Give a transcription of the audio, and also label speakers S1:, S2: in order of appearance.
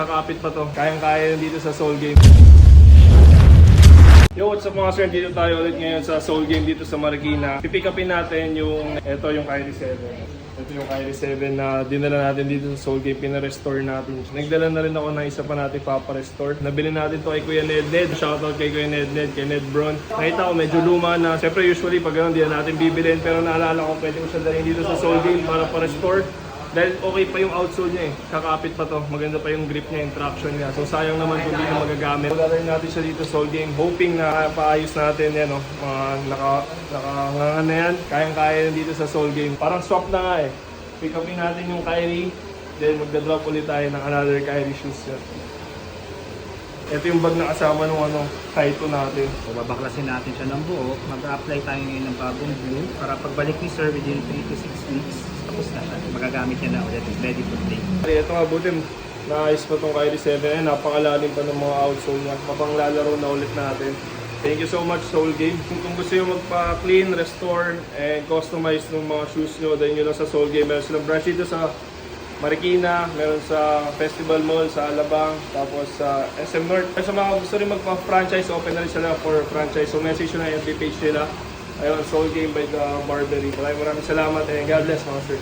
S1: kakapit pa to. Kayang-kaya dito sa Soul Game. Yo, what's up mga sir? Dito tayo ulit ngayon sa Soul Game dito sa Marikina. Pipick upin natin yung, yung Kyrie 7. Ito yung Kyrie 7 na dinala natin dito sa Soul Game, pinarestore natin. Nagdala na rin ako ng isa pa natin paparestore. Nabili natin to kay Kuya Ned. Shoutout kay Kuya Ned, kay Ned Bron. Nakita ko medyo luma na. Siyempre usually pag gano'n di na natin bibilin, pero naalala ko pwede ko siya dalhin dito sa Soul Game para pa-restore. Dahil okay pa yung outsole niya eh. Kakapit pa to. Maganda pa yung grip niya, yung traction niya. So sayang naman kung hindi na magagamit. Maglalagay natin siya dito sa Soul Game. Hoping na paayos natin yan, no? Mga nakanganga na yan. Kayang-kaya dito sa Soul Game. Parang swap na nga eh. Pick upin natin yung Kyrie. Then magda-drop ulit tayo ng another Kyrie shoes yan. Ito yung bag na kasama nung Kaito natin.
S2: So babaklasin natin siya ng buo. Mag-apply tayo ngayon ng bagong glue para pagbalik ni sir within 3 to 6 weeks. Tapos na siya. Magagamit niya na ulit. Ready to play.
S1: Ito nga buti, naayos pa itong Kyrie 7. Napakalalim pa ng mga outsole niya. Mapanglalaro na ulit natin. Thank you so much Soul Game. Kung gusto nyo magpa-clean, restore, and customize ng mga shoes nyo, dahil nyo lang sa Soul Game. Meron silang branch dito sa Marikina, meron sa Festival Mall, sa Alabang, tapos sa SM North. Sa mga gusto rin magpa-franchise, open na rin sila for franchise. So message nyo na yung FB page nila. Ayun, Soul Game by the Barbery. Maraming salamat and God bless mga sir.